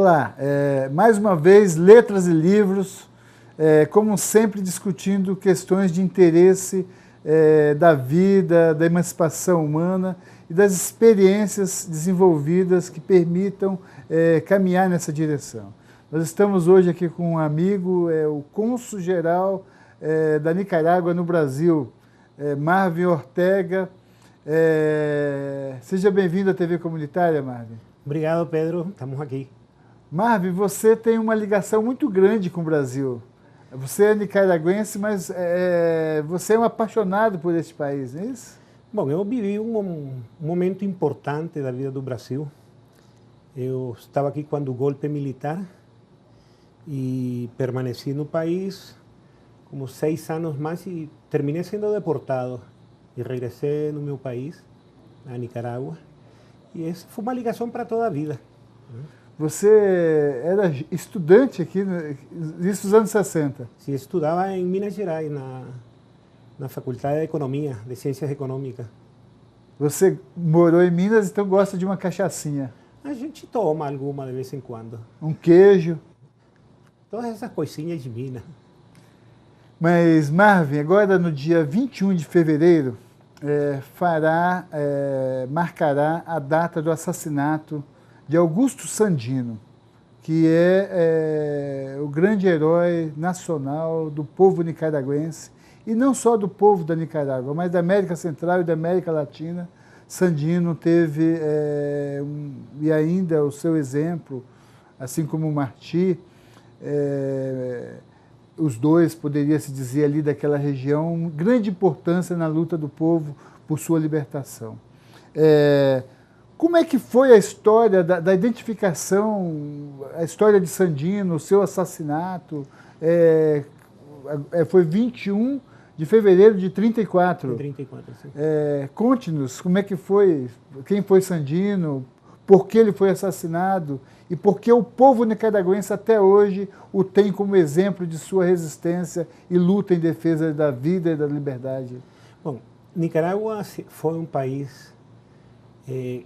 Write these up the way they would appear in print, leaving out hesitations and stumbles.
lá, mais uma vez, letras e livros, como sempre discutindo questões de interesse da vida, da emancipação humana e das experiências desenvolvidas que permitam caminhar nessa direção. Nós estamos hoje aqui com um amigo, o cônsul-geral da Nicarágua no Brasil, Marvin Ortega. Seja bem-vindo à TV Comunitária, Marvin. Obrigado, Pedro. Estamos aqui. Marvin, você tem uma ligação muito grande com o Brasil. Você é nicaragüense, mas você é um apaixonado por este país, não é isso? Bom, eu vivi um momento importante da vida do Brasil. Eu estava aqui quando o golpe militar e permaneci no país como 6 anos mais e terminei sendo deportado. E regressei no meu país, a Nicarágua. E essa foi uma ligação para toda a vida. Você era estudante aqui, isso nos anos 60? Sim, estudava em Minas Gerais, na Faculdade de Economia, de Ciências Econômicas. Você morou em Minas, então gosta de uma cachaçinha? A gente toma alguma de vez em quando. Um queijo? Todas essas coisinhas de Minas. Mas, Marvin, agora no dia 21 de fevereiro, marcará a data do assassinato de Augusto Sandino, que é o grande herói nacional do povo nicaragüense, e não só do povo da Nicarágua, mas da América Central e da América Latina. Sandino teve, e ainda o seu exemplo, assim como Martí, os dois, poderia se dizer ali daquela região, grande importância na luta do povo por sua libertação. Como é que foi a história da identificação, a história de Sandino, o seu assassinato? Foi 21 de fevereiro de 34. De 34, sim. Conte-nos como é que foi, quem foi Sandino, por que ele foi assassinado e por que o povo nicaragüense até hoje o tem como exemplo de sua resistência e luta em defesa da vida e da liberdade. Bom, Nicarágua foi um país que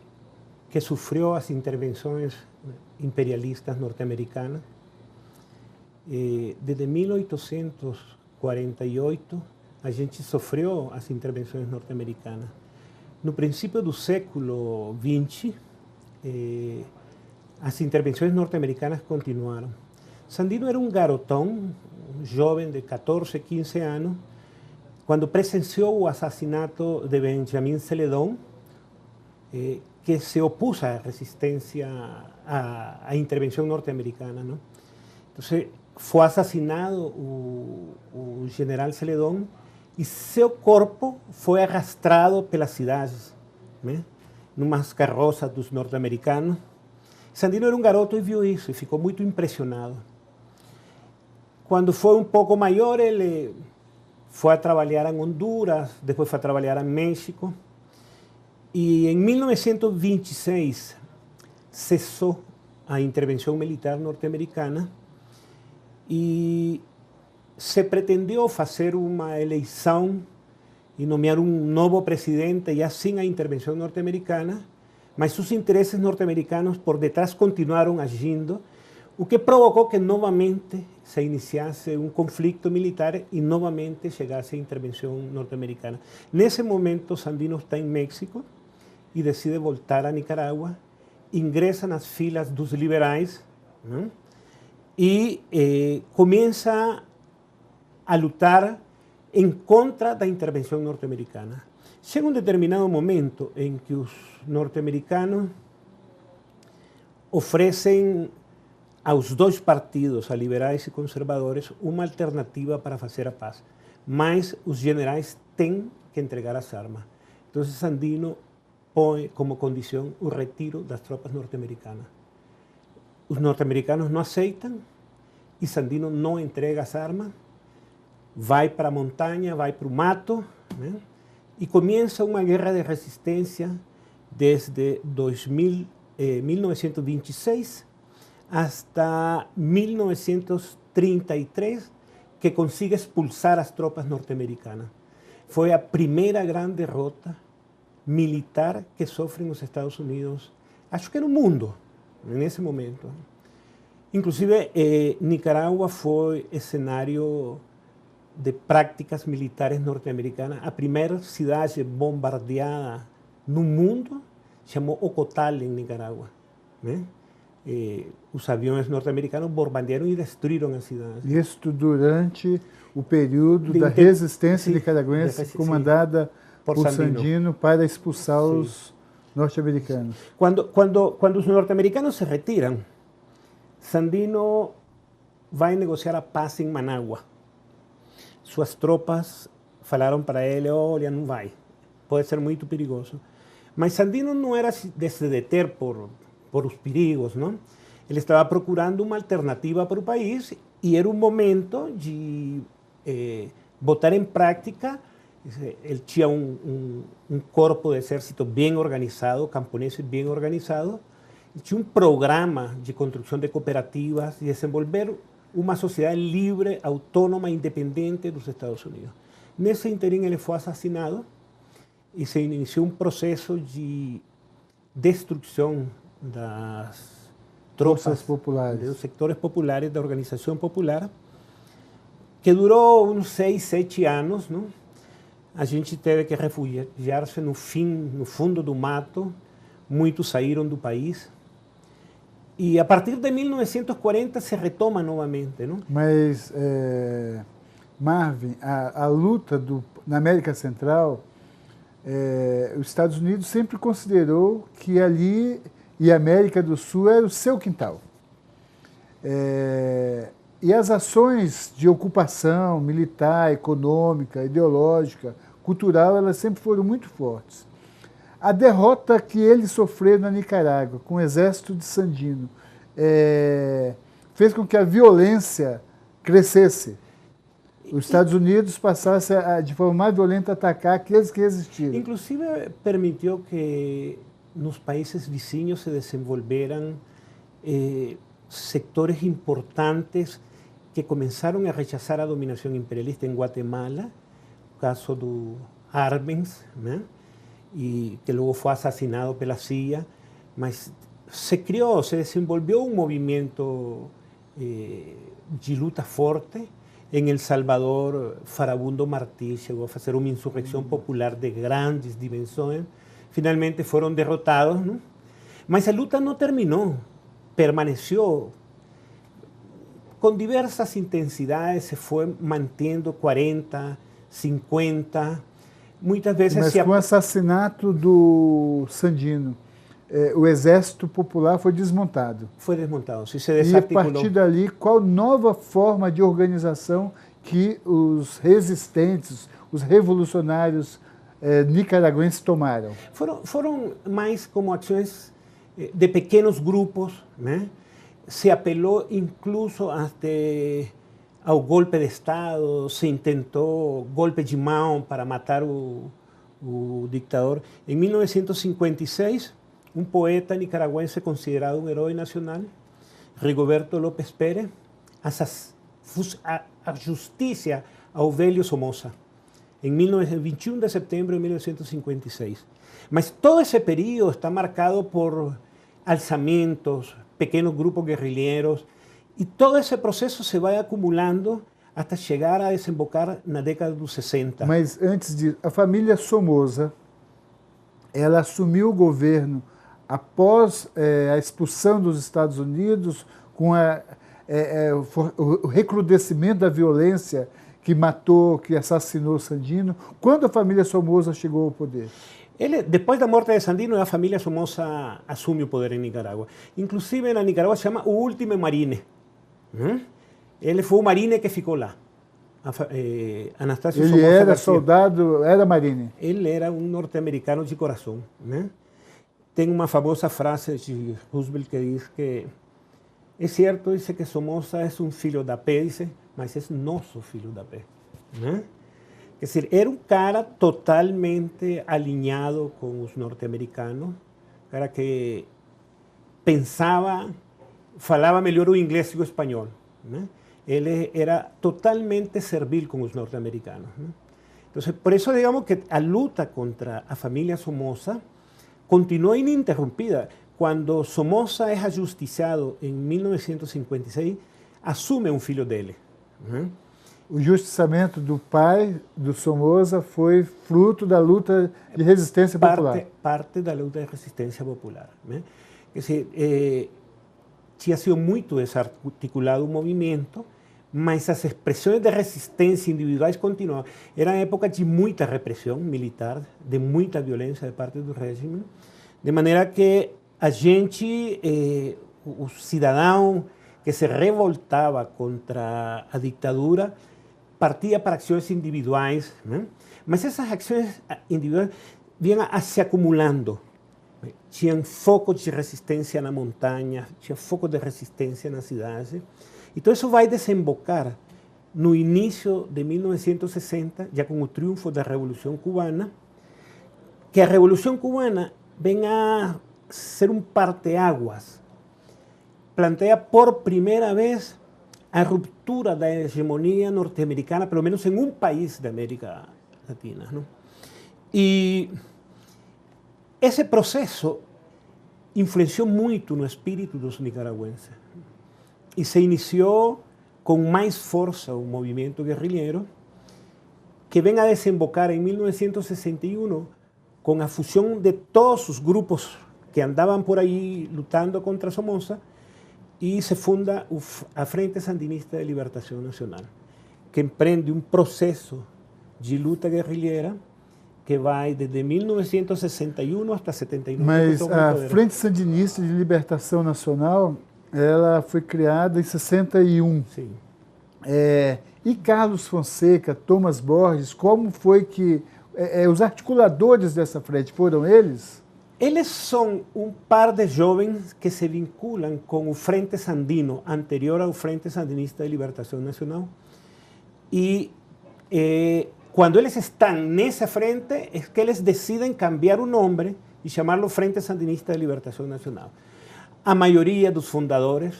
sofreu as intervenções imperialistas norte-americanas. Desde 1848, a gente sofreu as intervenções norte-americanas. No princípio do século XX, as intervenções norte-americanas continuaram. Sandino era um garotão, um jovem de 14, 15 anos, quando presenciou o assassinato de Benjamin Celedón, que se opôs à resistência à intervenção norte-americana, não? Então, foi assassinado o general Celedón e seu corpo foi arrastado pelas cidades, né? Numas carroças dos norte-americanos. Sandino era um garoto e viu isso e ficou muito impressionado. Quando foi um pouco maior, ele foi a trabalhar em Honduras, depois foi a trabalhar em México. E em 1926 cessou a intervenção militar norte-americana e se pretendeu fazer uma eleição e nomear um novo presidente e assim a intervenção norte-americana, mas os interesses norte-americanos por detrás continuaram agindo, o que provocou que novamente se iniciasse um conflito militar e novamente chegasse a intervenção norte-americana. Nesse momento, Sandino está em México e decide voltar a Nicarágua, ingressa nas filas dos liberais, né? E começa a lutar em contra da intervenção norte-americana. Chega um determinado momento em que os norte-americanos oferecem aos dois partidos, a liberais e conservadores, uma alternativa para fazer a paz. Mas os generais têm que entregar as armas. Então, Sandino põe como condição o retiro das tropas norte-americanas. Os norte-americanos não aceitam e Sandino não entrega as armas, vai para a montanha, vai para o mato, né? E começa uma guerra de resistência desde 1926 hasta 1933, que consigue expulsar as tropas norte-americanas. Foi a primeira grande derrota militar que sofrem os Estados Unidos, acho que no mundo, nesse momento. Inclusive, Nicaragua foi escenário de práticas militares norte-americanas. A primeira cidade bombardeada no mundo chamou Ocotal, em Nicarágua, né? Os aviões norte-americanos bombardearam e destruíram a cidade. Isso durante o período da resistência nicaragüense, comandada por Sandino para expulsar os norte-americanos. Quando os norte-americanos se retiram, Sandino vai negociar a paz em Managua. Suas tropas falaram para ele: olha, não vai, pode ser muito perigoso. Mas Sandino não era de se deter por os perigos, não? Ele estava procurando uma alternativa para o país e era um momento de botar em prática. Ele tinha um corpo de exército bem organizado, camponeses bem organizado. Ele tinha um programa de construção de cooperativas e desenvolver uma sociedade livre, autônoma, independente dos Estados Unidos. Nesse interim, ele foi assassinado e se iniciou um processo de destruição das tropas populares, dos sectores populares, da organização popular, que durou uns 6, 7 anos, não? A gente teve que refugiar-se no fundo do mato, muitos saíram do país. E a partir de 1940 se retoma novamente, não? Mas, Marvin, a luta na América Central, os Estados Unidos sempre considerou que ali e a América do Sul era o seu quintal. E as ações de ocupação militar, econômica, ideológica, cultural, elas sempre foram muito fortes. A derrota que ele sofreu na Nicarágua, com o exército de Sandino, fez com que a violência crescesse. Os Estados Unidos passassem de forma mais violenta a atacar aqueles que resistiram. Inclusive, permitiu que nos países vizinhos se desenvolveram sectores importantes que começaram a rechazar a dominação imperialista em Guatemala, o caso do Arbenz, né? E que logo foi assassinado pela CIA, mas se desenvolveu um movimento de luta forte. Em El Salvador, Farabundo Martí chegou a fazer uma insurreição popular de grandes dimensões. Finalmente foram derrotados, não? Mas a luta não terminou, permaneceu. Com diversas intensidades se foi mantendo 40, 50, muitas vezes... Mas com o assassinato do Sandino, o exército popular foi desmontado. Foi desmontado, se desarticulou. E a partir dali, qual nova forma de organização que os resistentes, os revolucionários nicaragüenses tomaram? Foram mais como ações de pequenos grupos, né? Se apelou incluso até ao golpe de Estado, se intentou golpe de mão para matar o ditador. Em 1956, um poeta nicaragüense considerado um herói nacional, Rigoberto López Pérez, a justiça ao velho Somoza, em 21 de setembro de 1956. Mas todo esse período está marcado por alzamentos, pequenos grupos guerrilheiros, e todo esse processo se vai acumulando até chegar a desembocar na década dos 60. Mas antes disso, a família Somoza, ela assumiu o governo após a expulsão dos Estados Unidos, com o recrudescimento da violência que matou, que assassinou Sandino. Quando a família Somoza chegou ao poder? Depois da morte de Sandino, a família Somoza assume o poder em Nicarágua. Inclusive, na Nicarágua se chama o último marine. Ele foi o marine que ficou lá. Anastácio Somoza Ele era Garcia. soldado, era marine. Ele era um norte-americano de coração, né? Tem uma famosa frase de Roosevelt que diz que é certo, diz que Somoza é um filho da pé, diz, mas é nosso filho da pé, né? Quer dizer, era um cara totalmente alinhado com os norte-americanos, um cara que pensava, falava melhor o inglês que o espanhol, né? Ele era totalmente servil com os norte-americanos, né? Então, por isso, digamos que a luta contra a família Somoza continuou ininterrompida. quando Somoza é ajusticiado em 1956, assume um filho dele. O justiçamento do pai do Somoza foi fruto da luta de resistência popular. Parte da luta de resistência popular. Né? Quer dizer, tinha sido muito desarticulado o movimento, mas as expressões de resistência individuais continuavam. Era época de muita repressão militar, de muita violência de parte do regime, de maneira que a gente, o cidadão que se revoltava contra a ditadura, partia para ações individuais, né? Mas essas ações individuais vinham se acumulando. Tinham focos de resistência na montanha, tinha focos de resistência na cidade. Então isso vai desembocar no início de 1960, já com o triunfo da Revolução Cubana, que a Revolução Cubana vem a ser um parteaguas. Plantea por primeira vez a ruptura da hegemonia norte-americana, pelo menos em um país da América Latina. Não? E esse processo influenciou muito no espírito dos nicaragüenses. E se iniciou com mais força o movimento guerrilheiro, que vem a desembocar em 1961 com a fusão de todos os grupos que andavam por aí lutando contra Somoza, e se funda a Frente Sandinista de Libertação Nacional, que empreende um processo de luta guerrilheira que vai desde 1961 até 79. Mas a Frente Sandinista de Libertação Nacional, ela foi criada em 61. Sim. E Carlos Fonseca, Thomas Borges, como foi que os articuladores dessa frente foram eles? Eles são um par de jovens que se vinculam com o Frente Sandino, anterior ao Frente Sandinista de Libertação Nacional. E quando eles estão nessa frente, é que eles decidem cambiar o nome e chamá-lo Frente Sandinista de Libertação Nacional. A maioria dos fundadores,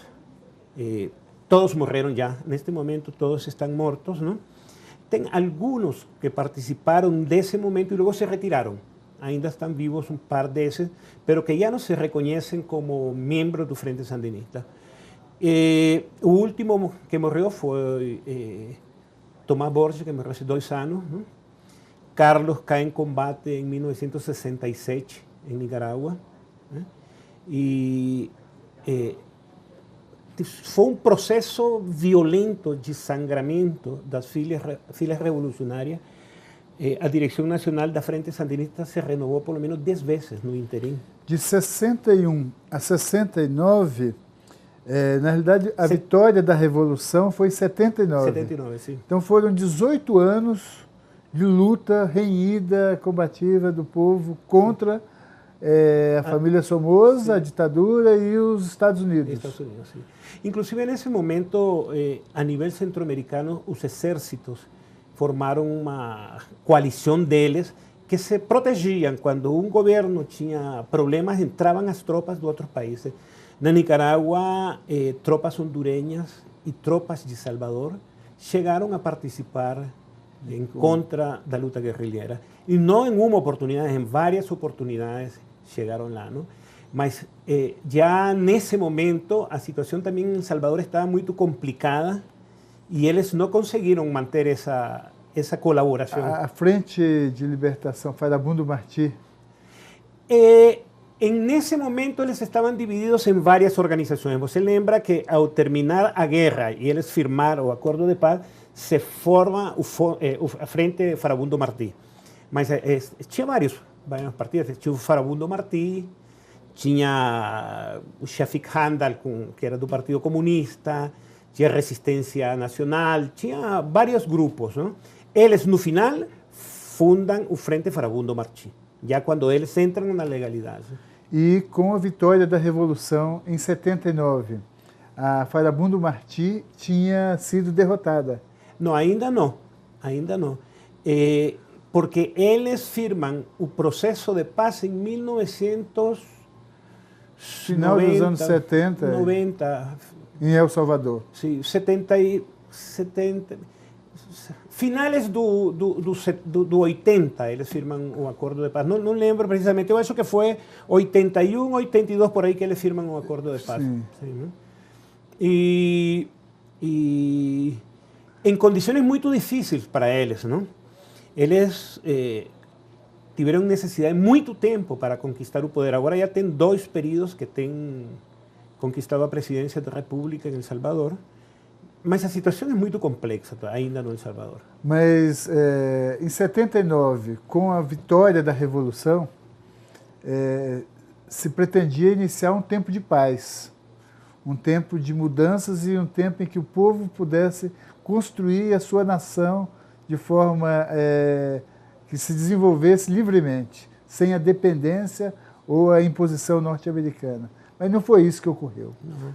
todos morreram já, neste momento todos estão mortos, não? Tem alguns que participaram desse momento e logo se retiraram. Ainda estão vivos um par desses, pero que já não se reconhecem como membros do Frente Sandinista. O último que morreu foi Tomás Borges, que morreu há 2 anos. Não? Carlos cai em combate em 1967, em Nicarágua. Né? E foi um processo violento de sangramento das filas revolucionárias. A direção nacional da Frente Sandinista se renovou pelo menos 10 vezes no interim. De 61 a 69, na realidade, a vitória da Revolução foi em 79. 79, sim. Então foram 18 anos de luta renhida, combativa do povo contra a família Somoza, sim, a ditadura e os Estados Unidos. Estados Unidos, sim. Inclusive, nesse momento, a nível centro-americano, os exércitos formaram uma coalição deles que se protegiam. Quando um governo tinha problemas, entravam as tropas de outros países. Na Nicarágua, tropas hondureñas e tropas de Salvador chegaram a participar em contra da luta guerrilheira. E não em uma oportunidade, em várias oportunidades chegaram lá. Não? Mas já nesse momento, a situação também em Salvador estava muito complicada, e eles não conseguiram manter essa colaboração. A Frente de Libertação, Farabundo Martí? Nesse momento, eles estavam divididos em várias organizações. Você lembra que, ao terminar a guerra e eles firmaram o acordo de paz, se forma a Frente Farabundo Martí. Mas tinha vários partidos. Tinha o Farabundo Martí, tinha o Shafiq Handal, que era do Partido Comunista, tinha Resistência Nacional, tinha vários grupos. Não? Eles, no final, fundam o Frente Farabundo Martí, já quando eles entram na legalidade. E com a vitória da Revolução em 79, a Farabundo Martí tinha sido derrotada. Não, ainda não. Ainda não. Porque eles firmam o processo de paz em 1990. Final dos anos 70. 90. Em El Salvador. Sim, finales do 80 eles firmam o acordo de paz. Não lembro precisamente, eu acho que foi 81, 82 por aí que eles firmam o acordo de paz. Sim. Sim, né? E em condições muito difíceis para eles, não? Eles tiveram necessidade de muito tempo para conquistar o poder. Agora já tem 2 períodos que têm conquistado a presidência da República em El Salvador, mas a situação é muito complexa ainda no El Salvador. Mas em 79, com a vitória da Revolução, se pretendia iniciar um tempo de paz, um tempo de mudanças e um tempo em que o povo pudesse construir a sua nação de forma que se desenvolvesse livremente, sem a dependência ou a imposição norte-americana. Mas não foi isso que ocorreu. Uhum.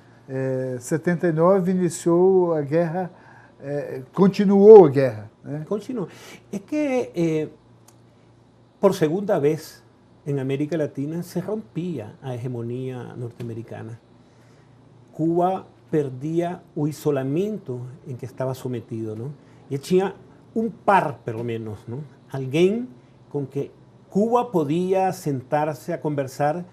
79 iniciou a guerra, continuou a guerra. Né? Continua. É que, por segunda vez, em América Latina, se rompia a hegemonia norte-americana. Cuba perdia o isolamento em que estava sometido, não? E tinha um par, pelo menos, não? Alguém com que Cuba podia sentar-se a conversar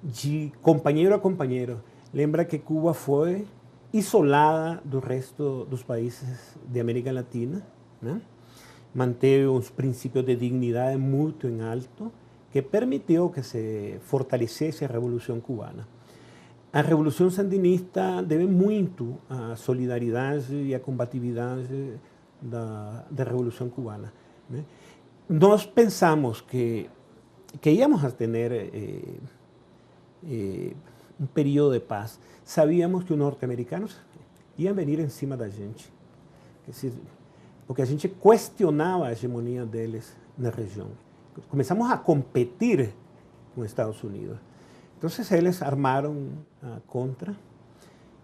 de companheiro a companheiro. Lembra que Cuba foi isolada do resto dos países de América Latina, né? Manteve os princípios de dignidade muito em alto, que permitiu que se fortalecesse a Revolução Cubana. A Revolução Sandinista deve muito à solidariedade e à combatividade da Revolução Cubana, né? Nós pensamos que íamos a ter um período de paz. Sabíamos que os norte-americanos iam vir em cima da gente. Quer dizer, porque a gente questionava a hegemonia deles na região. Começamos a competir com os Estados Unidos. Então, eles armaram contra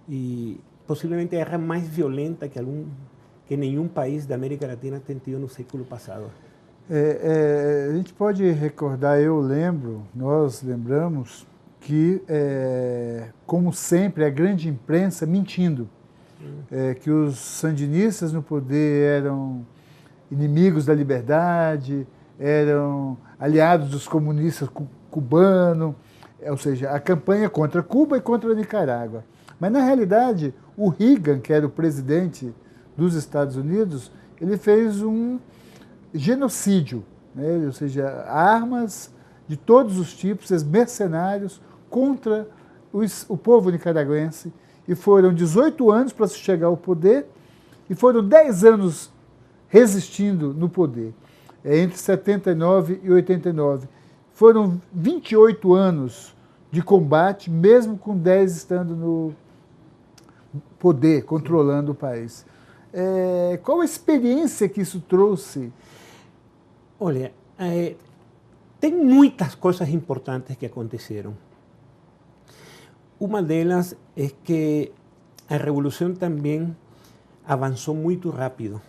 e possivelmente a guerra mais violenta que nenhum país da América Latina tem tido no século passado. A gente pode recordar, nós lembramos que, como sempre, a grande imprensa mentindo, que os sandinistas no poder eram inimigos da liberdade, eram aliados dos comunistas cubanos, ou seja, a campanha contra Cuba e contra a Nicarágua. Mas, na realidade, o Reagan, que era o presidente dos Estados Unidos, ele fez um genocídio, né? Ou seja, armas de todos os tipos, mercenários, contra o povo nicaragüense, e foram 18 anos para se chegar ao poder, e foram 10 anos resistindo no poder, entre 79 e 89. Foram 28 anos de combate, mesmo com 10 estando no poder, controlando o país. Qual a experiência que isso trouxe? Olha, tem muitas coisas importantes que aconteceram. Uma delas é que a Revolução também avançou muito rápido.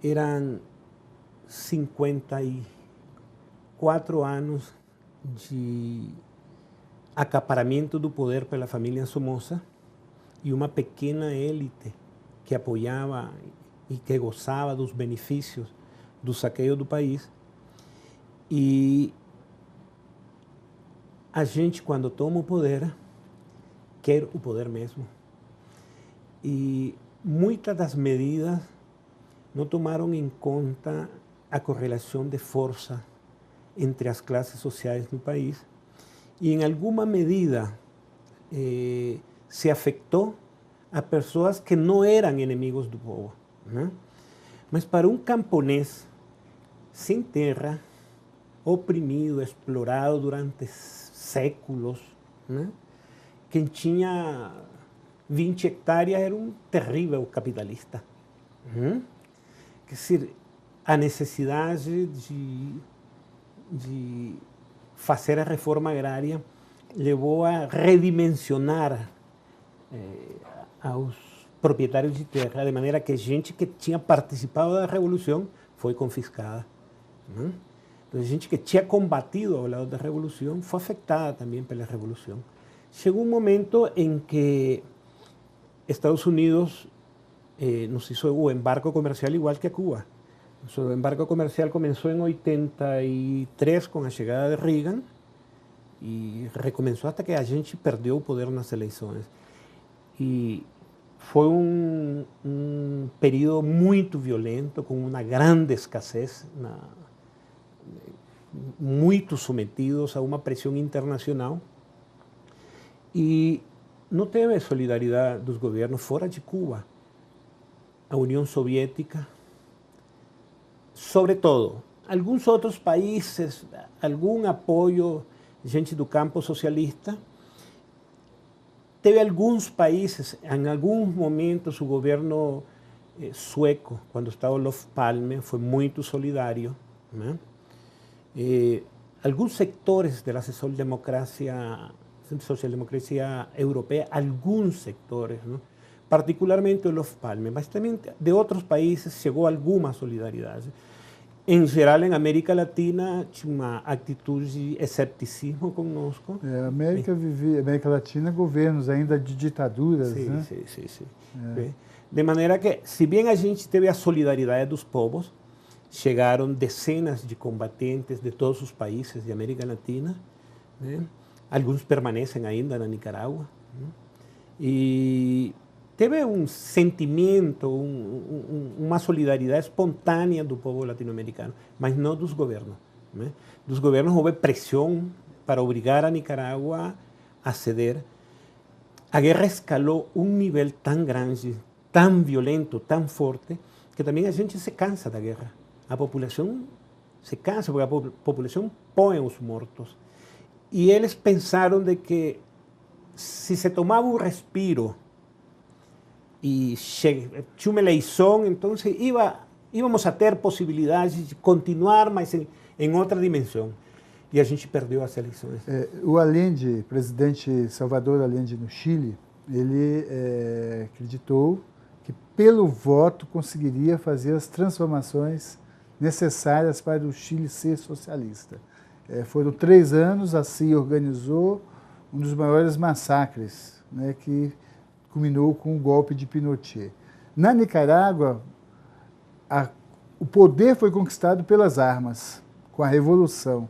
Eram 54 anos de acaparamento do poder pela família Somoza e uma pequena élite que apoiava e que gozava dos benefícios do saqueio do país. E a gente, quando toma o poder, quer o poder mesmo. E muitas das medidas não tomaram em conta a correlação de força entre as classes sociais no país e, em alguma medida, se afetou a pessoas que não eram inimigos do povo, né? Mas para um camponês sem terra, oprimido, explorado durante séculos, né? Quem tinha 20 hectares era um terrível capitalista. Quer dizer, a necessidade de fazer a reforma agrária levou a redimensionar aos proprietários de terra, de maneira que gente que tinha participado da Revolução foi confiscada. Então, gente que tinha combatido ao lado da Revolução foi afetada também pela Revolução. Chegou um momento em que Estados Unidos nos hizo o embarque comercial igual que a Cuba. O embarque comercial comenzó en 83 con la llegada de Reagan y recomenzó hasta que a gente perdeu o poder nas eleições. E foi um período muito violento, com uma grande escassez, muito submetidos a uma pressão internacional. E não teve solidariedade dos governos fora de Cuba. A União Soviética, sobretudo, alguns outros países, algum apoio, gente do campo socialista. Teve alguns países, em alguns momentos, o governo sueco, quando estava Olof Palme, foi muito solidário, né? Alguns sectores da social-democracia europeia, alguns sectores, né? Particularmente Olof Palme, mas também de outros países chegou alguma solidariedade. Em geral, em América Latina, tinha uma atitude de escepticismo conosco. América Latina, governos ainda de ditaduras, sim, né? Sim. De maneira que, se bem a gente teve a solidariedade dos povos, chegaram dezenas de combatentes de todos os países de América Latina, né? Alguns permanecem ainda na Nicarágua, né? E teve um sentimento, uma solidariedade espontânea do povo latino-americano, mas não dos governos, né? Dos governos houve pressão para obrigar a Nicarágua a ceder. A guerra escalou um nível tão grande, tão violento, tão forte, que também a gente se cansa da guerra. A população se cansa, porque a população põe os mortos. E eles pensaram de que se se tomava um respiro e tinha uma eleição, então íamos a ter possibilidade de continuar, mas em outra dimensão. E a gente perdeu as eleições. O Allende, presidente Salvador Allende no Chile, ele acreditou que pelo voto conseguiria fazer as transformações necessárias para o Chile ser socialista. Foram 3 anos, assim organizou um dos maiores massacres, né, que culminou com o golpe de Pinochet. Na Nicarágua, o poder foi conquistado pelas armas, com a Revolução.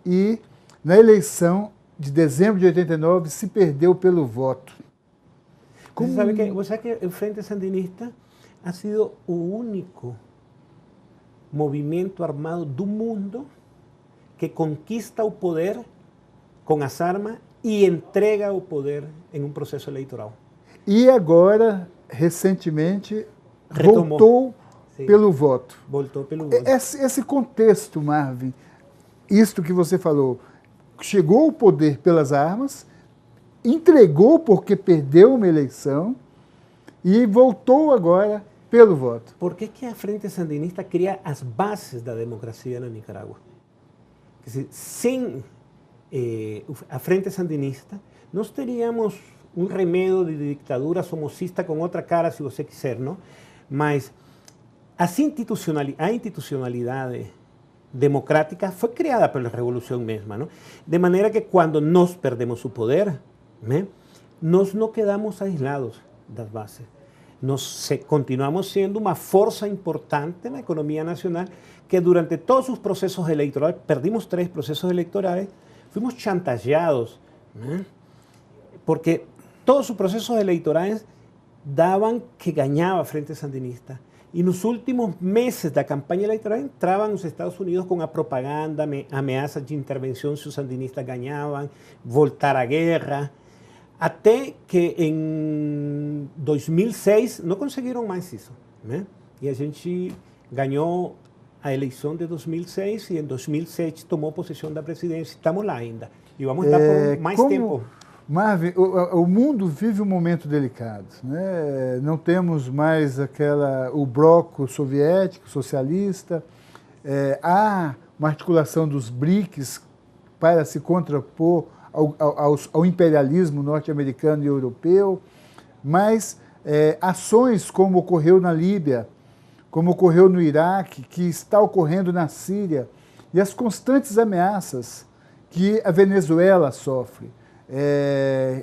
E na eleição de dezembro de 89 se perdeu pelo voto. Você sabe que o Frente Sandinista ha sido o único movimento armado do mundo que conquista o poder com as armas e entrega o poder em um processo eleitoral. E agora, recentemente, retomou. Voltou pelo voto. Voltou pelo voto. Esse contexto, Marvin, isto que você falou, chegou ao poder pelas armas, entregou porque perdeu uma eleição e voltou agora pelo voto. Por que a Frente Sandinista cria as bases da democracia na Nicarágua? Quer dizer, sem a Frente Sandinista, nós teríamos um remédio de ditadura somocista com outra cara, se você quiser, não? Mas a institucionalidade democrática foi criada pela Revolução mesma, não? De maneira que quando nós perdemos o poder, né, nós não quedamos aislados das bases. Nós continuamos sendo uma força importante na economia nacional que durante todos os processos eleitorais, perdimos 3 processos eleitorais, fomos chantageados, né? Porque todos os processos eleitorais davam que ganhava a Frente Sandinista. E nos últimos meses da campanha eleitoral entravam os Estados Unidos com a propaganda, ameaças de intervenção se os sandinistas ganhavam, voltar à guerra, até que em 2006 não conseguiram mais isso, né? E a gente ganhou a eleição de 2006 e em 2007 tomou possessão da presidência. Estamos lá ainda e vamos estar por mais tempo. Marvin, o mundo vive um momento delicado, né? Não temos mais o bloco soviético, socialista, há uma articulação dos BRICS para se contrapor ao imperialismo norte-americano e europeu, mas ações como ocorreu na Líbia, como ocorreu no Iraque, que está ocorrendo na Síria, e as constantes ameaças que a Venezuela sofre,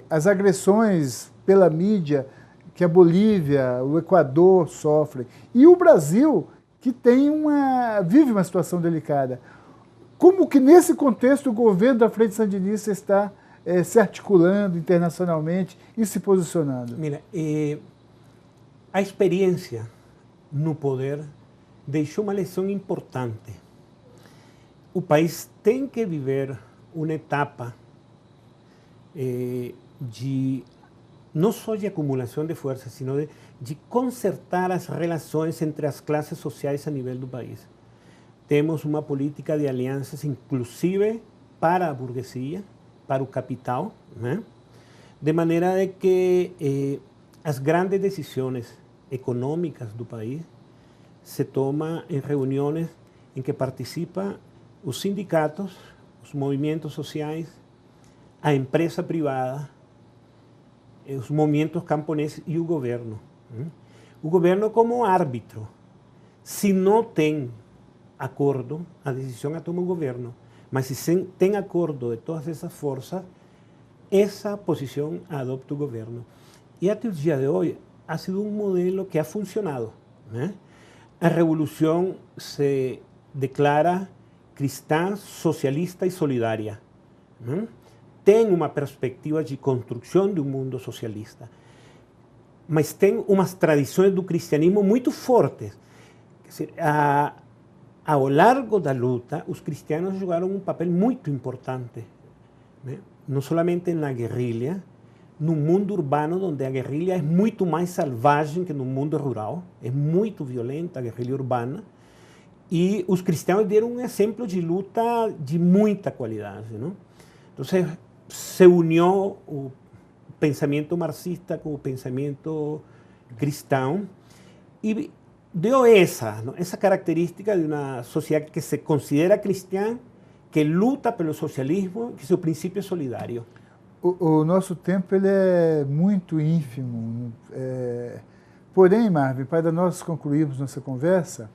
as agressões pela mídia que a Bolívia, o Equador sofrem. E o Brasil, que vive uma situação delicada. Como que, nesse contexto, o governo da Frente Sandinista está se articulando internacionalmente e se posicionando? Mira, a experiência no poder deixou uma lição importante. O país tem que viver uma etapa não só de acumulação de forças, sino de consertar as relações entre as classes sociais a nível do país. Temos uma política de alianças, inclusive para a burguesia, para o capital, né? De maneira de que as grandes decisões econômicas do país se tomam em reuniões em que participam os sindicatos, os movimentos sociais, a empresa privada, os movimentos camponeses e o governo. O governo como árbitro. Se não tem acordo, a decisão a toma o governo. Mas se tem acordo de todas essas forças, essa posição a adopta o governo. E até o dia de hoje, ha sido um modelo que ha funcionado, né? A revolução se declara cristã, socialista e solidária, né? Tem uma perspectiva de construção de um mundo socialista, mas tem umas tradições do cristianismo muito fortes. Quer dizer, ao largo da luta, os cristianos jogaram um papel muito importante, né? Não somente na guerrilha, no mundo urbano, onde a guerrilha é muito mais selvagem que no mundo rural, é muito violenta a guerrilha urbana, e os cristãos deram um exemplo de luta de muita qualidade, não? Então, se uniu o pensamento marxista com o pensamento cristão e deu essa característica de uma sociedade que se considera cristã, que luta pelo socialismo, que seu princípio é solidário. O nosso tempo ele é muito ínfimo. Porém, Marvin, para nós concluirmos nossa conversa,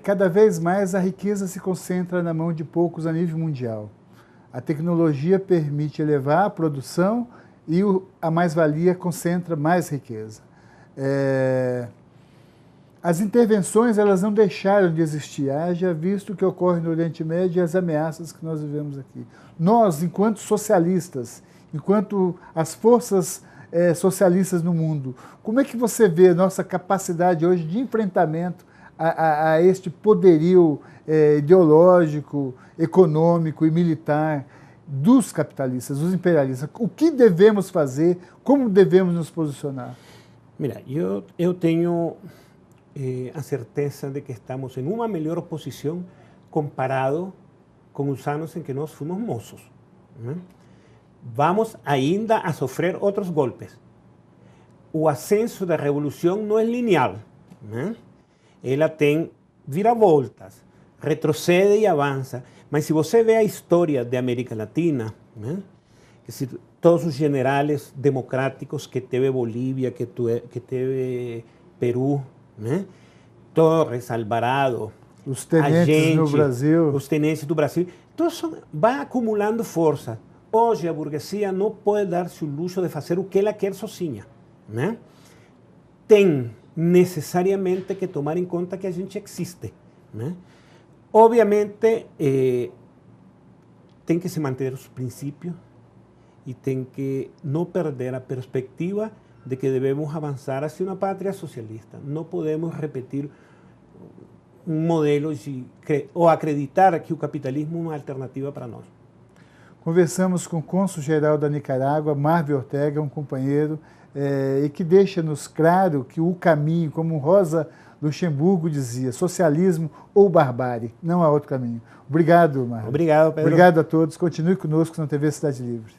cada vez mais a riqueza se concentra na mão de poucos a nível mundial. A tecnologia permite elevar a produção e a mais-valia concentra mais riqueza. As intervenções elas não deixaram de existir, haja visto o que ocorre no Oriente Médio e as ameaças que nós vivemos aqui. Nós, enquanto socialistas, enquanto as forças socialistas no mundo, como é que você vê a nossa capacidade hoje de enfrentamento a este poderio ideológico, econômico e militar dos capitalistas, dos imperialistas? O que devemos fazer? Como devemos nos posicionar? Mira, eu tenho a certeza de que estamos em uma melhor posição comparado com os anos em que nós fomos moços, né? Vamos ainda a sofrer outros golpes. O ascenso da revolução não é linear, né? Ela tem viravoltas, retrocede e avança. Mas se você vê a história da América Latina, né? Quer dizer, todos os generais democráticos que teve Bolívia, que teve Peru, né? Torres, Alvarado, os tenentes no Brasil. Os tenentes do Brasil. Então, vai acumulando força. Hoje, a burguesia não pode dar-se o luxo de fazer o que ela quer sozinha, né? Tem necessariamente que tomar em conta que a gente existe, né? Obviamente, tem que se manter os princípios e tem que não perder a perspectiva de que devemos avançar hacia uma pátria socialista. Não podemos repetir um modelo ou acreditar que o capitalismo é uma alternativa para nós. Conversamos com o cônsul-geral da Nicarágua, Marvin Ortega, um companheiro, e que deixa-nos claro que o caminho, como Rosa Luxemburgo dizia, socialismo ou barbárie, não há outro caminho. Obrigado, Marvin. Obrigado, Pedro. Obrigado a todos. Continue conosco na TV Cidade Livre.